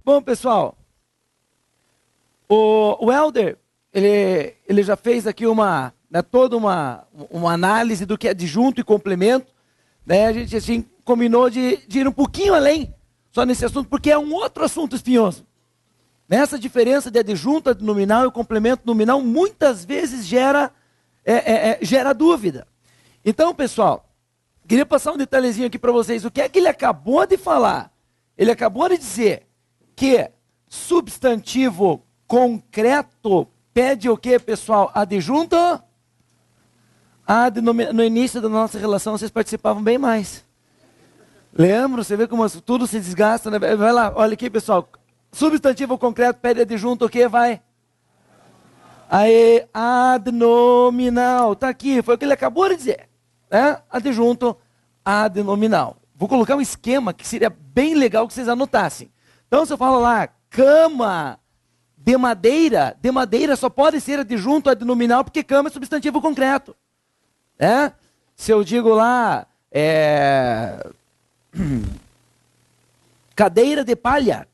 Bom, pessoal, o Helder, ele já fez aqui toda uma análise do que é adjunto e complemento, né? A gente assim, combinou de ir um pouquinho além, só nesse assunto, porque é um outro assunto espinhoso. Essa diferença de adjunto adnominal e complemento nominal muitas vezes gera dúvida. Então, pessoal, queria passar um detalhezinho aqui para vocês. O que é que ele acabou de falar? Ele acabou de dizer que substantivo concreto pede o que, pessoal? Adjunto? No início da nossa relação vocês participavam bem mais. Lembra? Você vê como tudo se desgasta, né? Vai lá, olha aqui, pessoal. Substantivo concreto pede adjunto o que? Vai. Aí, adnominal. Tá aqui, foi o que ele acabou de dizer. Né? Adjunto, adnominal. Vou colocar um esquema que seria bem legal que vocês anotassem. Então, se eu falo lá, cama de madeira só pode ser adjunto adnominal porque cama é substantivo concreto. Né? Se eu digo lá, cadeira de palha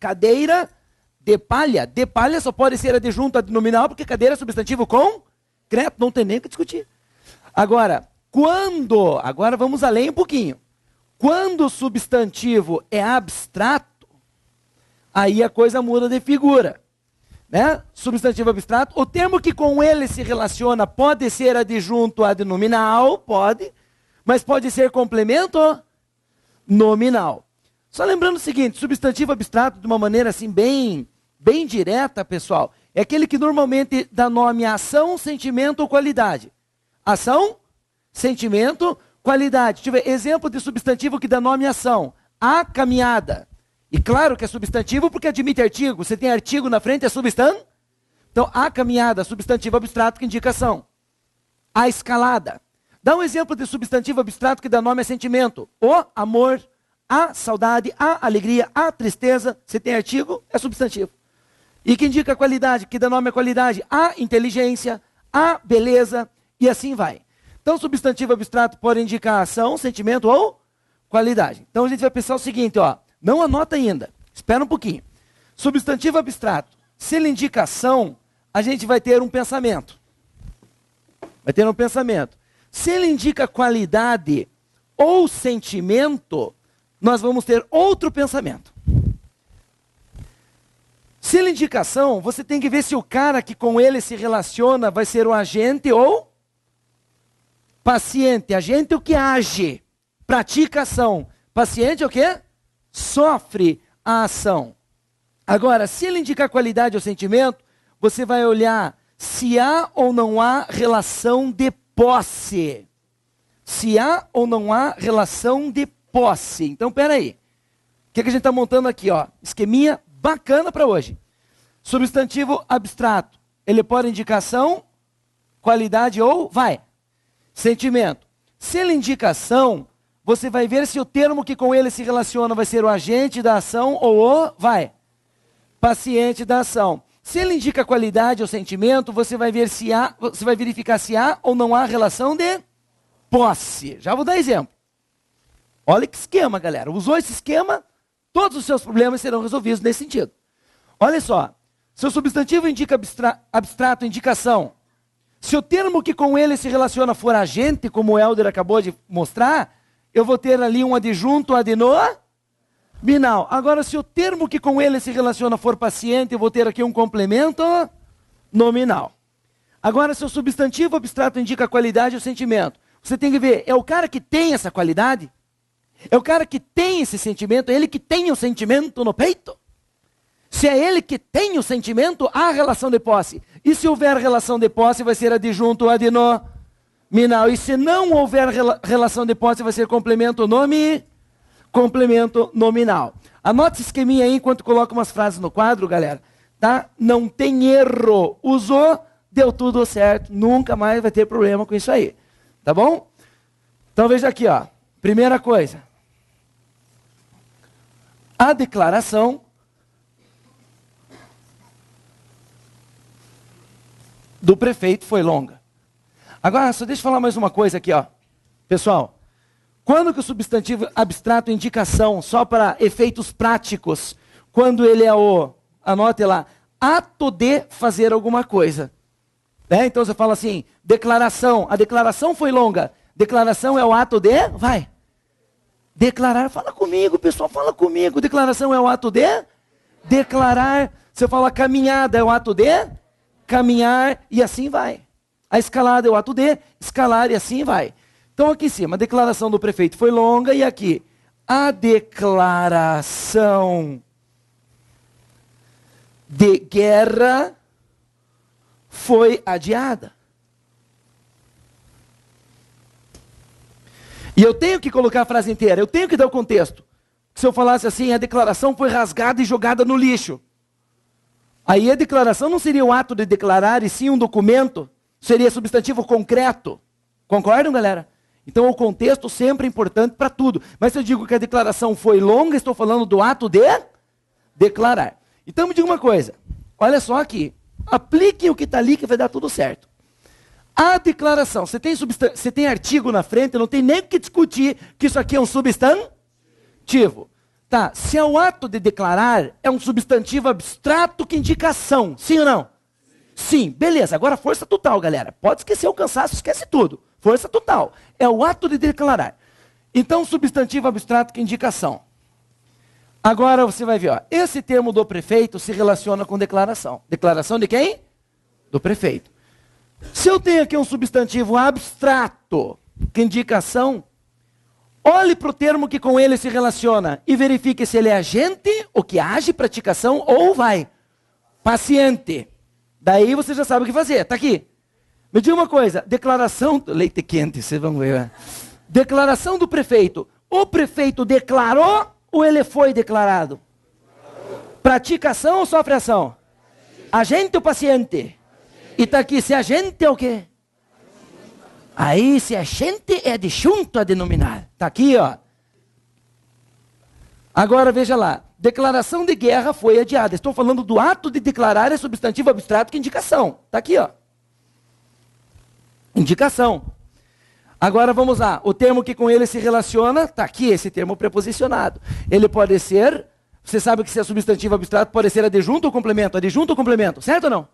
só pode ser adjunto adnominal porque cadeira é substantivo concreto, não tem nem o que discutir. Agora vamos além um pouquinho. Quando o substantivo é abstrato, aí a coisa muda de figura. Né? Substantivo abstrato, o termo que com ele se relaciona pode ser adjunto adnominal, pode, mas pode ser complemento nominal. Só lembrando o seguinte, substantivo abstrato de uma maneira assim bem direta, pessoal, é aquele que normalmente dá nome a ação, sentimento ou qualidade. Ação, sentimento, qualidade. Deixa eu ver, exemplo de substantivo que dá nome a ação. A caminhada. E claro que é substantivo porque admite artigo. Você tem artigo na frente, é substantivo. Então, a caminhada, substantivo abstrato que indica ação. A escalada. Dá um exemplo de substantivo abstrato que dá nome a sentimento. O amor, a saudade, a alegria, a tristeza. Você tem artigo, é substantivo. E que indica a qualidade, que dá nome à qualidade. A inteligência, a beleza e assim vai. Então, substantivo abstrato pode indicar ação, sentimento ou qualidade. Então, a gente vai pensar o seguinte, ó. Não anota ainda, espera um pouquinho. Substantivo abstrato, se ele indica ação, a gente vai ter um pensamento. Vai ter um pensamento. Se ele indica qualidade ou sentimento, nós vamos ter outro pensamento. Se ele indica ação, você tem que ver se o cara que com ele se relaciona vai ser o agente ou paciente. Agente é o que age, pratica ação. Paciente é o quê? Sofre a ação. Agora, se ele indicar qualidade ou sentimento, você vai olhar se há ou não há relação de posse. Se há ou não há relação de posse. Então, peraí. O que a gente está montando aqui? Ó? Esqueminha bacana para hoje. Substantivo abstrato. Ele pode indicar ação, qualidade ou, sentimento. Se ele indica ação, você vai ver se o termo que com ele se relaciona vai ser o agente da ação ou o, paciente da ação. Se ele indica qualidade ou sentimento, você vai verificar se há ou não há relação de posse. Já vou dar exemplo. Olha que esquema, galera. Usou esse esquema, todos os seus problemas serão resolvidos nesse sentido. Olha só. Se o substantivo indica abstrato, indicação, se o termo que com ele se relaciona for agente, como o Helder acabou de mostrar, eu vou ter ali um adjunto adnominal. Agora, se o termo que com ele se relaciona for paciente, eu vou ter aqui um complemento nominal. Agora, se o substantivo abstrato indica qualidade ou sentimento, você tem que ver, é o cara que tem essa qualidade? É o cara que tem esse sentimento? É ele que tem o sentimento no peito? Se é ele que tem o sentimento, há relação de posse. E se houver relação de posse, vai ser adjunto adnominal. E se não houver relação de posse, vai ser complemento nominal. Anote esse esqueminha aí enquanto coloco umas frases no quadro, galera. Tá? Não tem erro. Usou, deu tudo certo. Nunca mais vai ter problema com isso aí. Tá bom? Então veja aqui, ó. Primeira coisa. A declaração do prefeito foi longa. Agora, só deixa eu falar mais uma coisa aqui, ó. Pessoal, quando que o substantivo abstrato indica ação, só para efeitos práticos, quando ele é anote lá, ato de fazer alguma coisa. Né? Então você fala assim, declaração. A declaração foi longa. Declaração é o ato de, vai. Declarar, fala comigo, pessoal, fala comigo. Declaração é o ato de declarar. Você fala caminhada é o ato de caminhar e assim vai. A escalada é o ato de escalar e assim vai. Então aqui em cima, a declaração do prefeito foi longa e aqui, a declaração de guerra foi adiada. E eu tenho que colocar a frase inteira, eu tenho que dar o contexto. Se eu falasse assim, a declaração foi rasgada e jogada no lixo. Aí a declaração não seria o ato de declarar, e sim um documento, seria substantivo concreto. Concordam, galera? Então o contexto sempre é importante para tudo. Mas se eu digo que a declaração foi longa, estou falando do ato de declarar. Então me diga uma coisa, olha só aqui, apliquem o que está ali que vai dar tudo certo. A declaração, você tem artigo na frente, não tem nem o que discutir que isso aqui é um substantivo. Tá, se é o ato de declarar, é um substantivo abstrato que indica ação, sim ou não? Sim, beleza, agora força total, galera. Pode esquecer o cansaço, esquece tudo. Força total, é o ato de declarar. Então, substantivo abstrato que indica ação. Agora você vai ver, ó, esse termo do prefeito se relaciona com declaração. Declaração de quem? Do prefeito. Se eu tenho aqui um substantivo abstrato, que indica ação, olhe para o termo que com ele se relaciona e verifique se ele é agente, o que age, praticação, ou vai, paciente. Daí você já sabe o que fazer, está aqui. Me diga uma coisa, declaração, leite quente, vocês vão ver. Né? Declaração do prefeito. O prefeito declarou ou ele foi declarado? Praticação ou sofre ação? Agente ou paciente? E está aqui, se agente é o quê? Aí, se agente é de junto a denominar. Está aqui, ó. Agora, veja lá. Declaração de guerra foi adiada. Estou falando do ato de declarar, é substantivo abstrato que indicação. Está aqui, ó. Indicação. Agora, vamos lá. O termo que com ele se relaciona, está aqui, esse termo preposicionado. Ele pode ser, você sabe que se é substantivo abstrato, pode ser adjunto ou complemento? Adjunto ou complemento, certo ou não?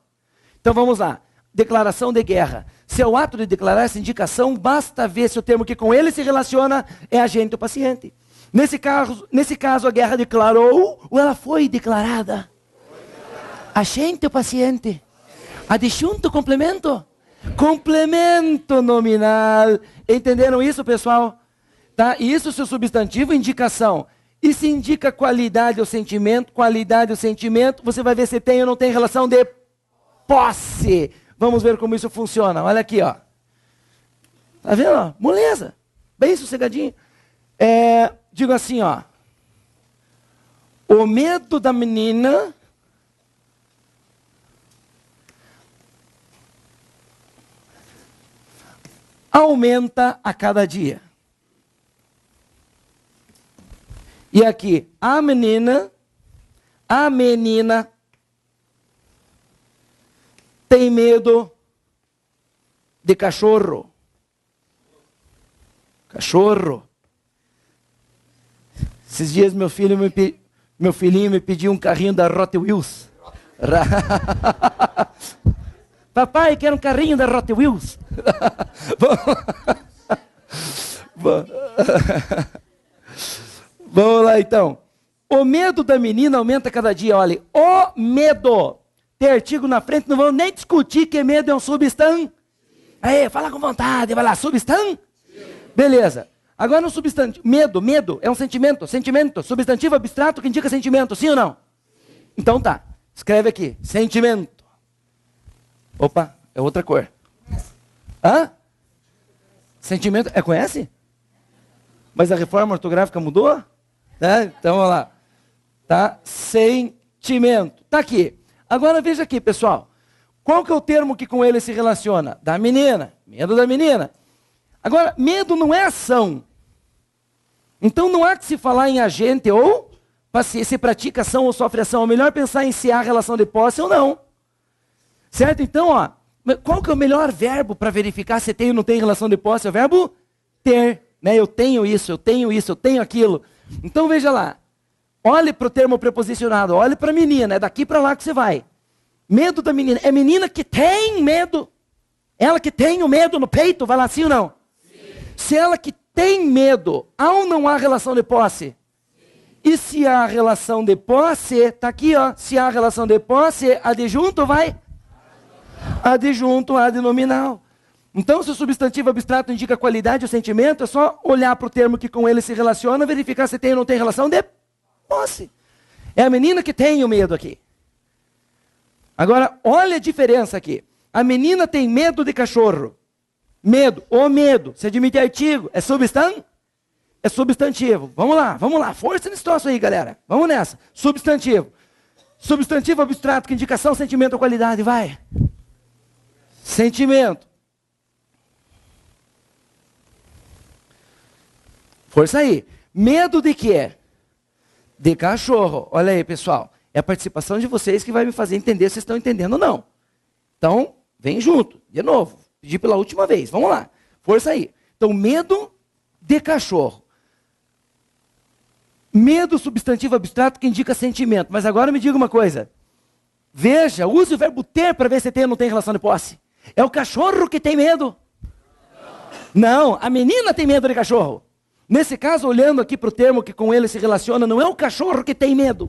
Então vamos lá, declaração de guerra. Se é o ato de declarar essa indicação, basta ver se o termo que com ele se relaciona é agente ou paciente. Nesse caso a guerra declarou ou ela foi declarada? Agente ou paciente? Adjunto ou complemento? Complemento nominal. Entenderam isso, pessoal? Tá? Isso é o substantivo, indicação. E se indica qualidade ou sentimento, você vai ver se tem ou não tem relação de posse. Vamos ver como isso funciona. Olha aqui, ó. Tá vendo? Moleza. Bem sossegadinho. Digo assim, ó. O medo da menina aumenta a cada dia. E aqui, a menina tem medo de cachorro. Cachorro. Esses dias meu filhinho me pediu um carrinho da Hot Wheels. Papai, quero um carrinho da Hot Wheels. Vamos lá então. O medo da menina aumenta cada dia. Olha, o medo. Tem artigo na frente, não vamos nem discutir que medo é um substantivo. Aí, fala com vontade, vai lá, substantivo. Beleza. Agora um substantivo. Medo é um sentimento. Substantivo abstrato que indica sentimento, sim ou não? Então tá. Escreve aqui, sentimento. Opa, é outra cor. Hã? Sentimento, conhece? Mas a reforma ortográfica mudou? Tá? Então, olha lá. Tá? Sentimento. Tá aqui. Agora veja aqui, pessoal. Qual que é o termo que com ele se relaciona? Da menina. Medo da menina. Agora, medo não é ação. Então não há que se falar em agente ou se pratica ação ou sofre ação. É melhor pensar em se há relação de posse ou não. Certo? Então, ó, qual que é o melhor verbo para verificar se tem ou não tem relação de posse? É o verbo ter. Né? Eu tenho isso, eu tenho aquilo. Então veja lá. Olhe para o termo preposicionado, olhe para a menina, é daqui para lá que você vai. Medo da menina, é menina que tem medo. Ela que tem o medo no peito, vai lá sim ou não? Sim. Se ela que tem medo, há ou não há relação de posse? Sim. E se há relação de posse, está aqui, ó, se há relação de posse, adjunto vai? Adjunto, adnominal. Então, se o substantivo abstrato indica qualidade ou sentimento, é só olhar para o termo que com ele se relaciona, verificar se tem ou não tem relação de posse. É a menina que tem o medo aqui. Agora, olha a diferença aqui. A menina tem medo de cachorro. Medo, o medo. Se admite artigo, é substantivo? É substantivo. Vamos lá. Força nesse troço aí, galera. Vamos nessa. Substantivo. Substantivo abstrato, que indicação, sentimento ou qualidade, vai. Sentimento. Força aí. Medo de quê? De cachorro. Olha aí, pessoal. É a participação de vocês que vai me fazer entender se vocês estão entendendo ou não. Então, vem junto. De novo. Pedi pela última vez. Vamos lá. Força aí. Então, medo de cachorro. Medo substantivo abstrato que indica sentimento. Mas agora me diga uma coisa. Veja, use o verbo ter para ver se tem ou não tem relação de posse. É o cachorro que tem medo? Não, a menina tem medo de cachorro. Nesse caso, olhando aqui para o termo que com ele se relaciona, não é o cachorro que tem medo.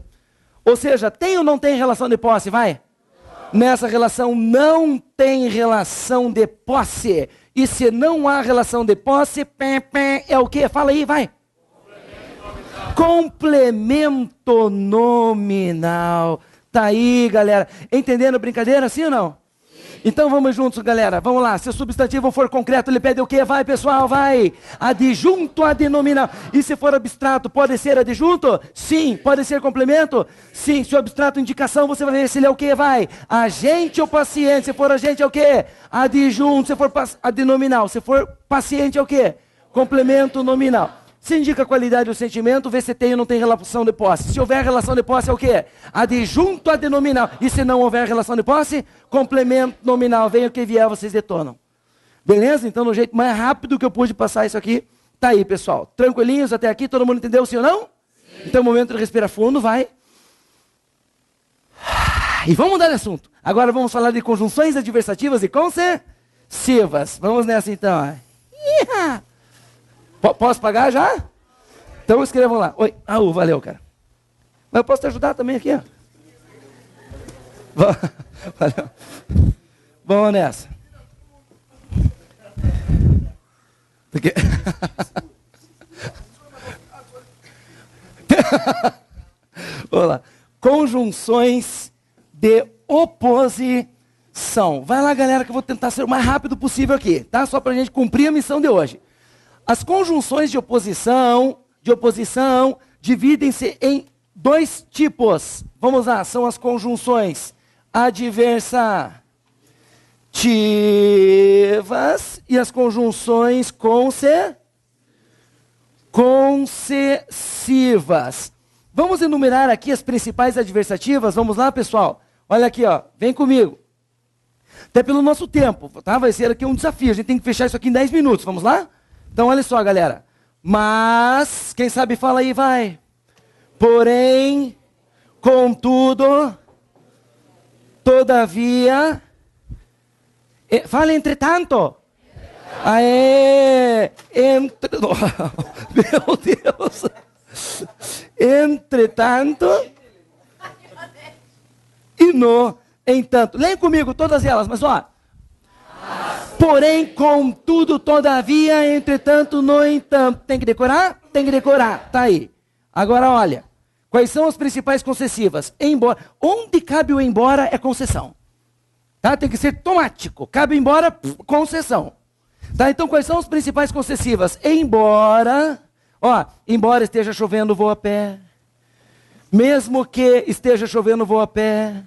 Ou seja, tem ou não tem relação de posse? Vai. Nessa relação não tem relação de posse. E se não há relação de posse, é o quê? Fala aí, vai. Complemento nominal. Tá aí, galera. Entendendo a brincadeira, sim ou não? Então vamos juntos, galera. Vamos lá. Se o substantivo for concreto, ele pede o quê? Vai, pessoal, vai. Adjunto adnominal. E se for abstrato, pode ser adjunto? Sim. Pode ser complemento? Sim. Se o abstrato indicação, você vai ver se ele é o quê? Vai. Agente ou paciente? Se for agente, é o quê? Adjunto. Se for adnominal. Se for paciente, é o quê? Complemento nominal. Se indica qualidade ou sentimento, vê se tem ou não tem relação de posse. Se houver relação de posse, é o quê? Adjunto adnominal. E se não houver relação de posse, complemento nominal. Venha o que vier, vocês detonam. Beleza? Então, no jeito mais rápido que eu pude passar isso aqui, tá aí, pessoal. Tranquilinhos até aqui? Todo mundo entendeu, sim ou não? Sim. Então, momento de respirar fundo, vai. E vamos mudar de assunto. Agora vamos falar de conjunções adversativas e concessivas. Vamos nessa, então. Iha! Posso pagar já? Então escrevam lá. Oi. Valeu, cara. Mas eu posso te ajudar também aqui, ó. Valeu. Vamos nessa. Porque... Vamos lá. Conjunções de oposição. Vai lá, galera, que eu vou tentar ser o mais rápido possível aqui, tá? Só para a gente cumprir a missão de hoje. As conjunções de oposição dividem-se em dois tipos. Vamos lá, são as conjunções adversativas e as conjunções concessivas. Vamos enumerar aqui as principais adversativas. Vamos lá, pessoal? Olha aqui, ó. Vem comigo. Até pelo nosso tempo, tá? Vai ser aqui um desafio. A gente tem que fechar isso aqui em 10 minutos. Vamos lá? Então, olha só, galera. Mas, quem sabe fala aí, vai. Porém, contudo, todavia. Fala entretanto. Aê! Meu Deus. Entretanto. E no entanto. Leia comigo todas elas, mas ó. Porém, contudo, todavia, entretanto, no entanto. Tem que decorar? Tem que decorar. Tá aí. Agora, olha. Quais são as principais concessivas? Embora. Onde cabe o embora é concessão. Tá? Tem que ser tomático. Cabe embora, concessão. Tá? Então, quais são as principais concessivas? Embora. Ó, embora esteja chovendo, vou a pé. Mesmo que esteja chovendo, vou a pé.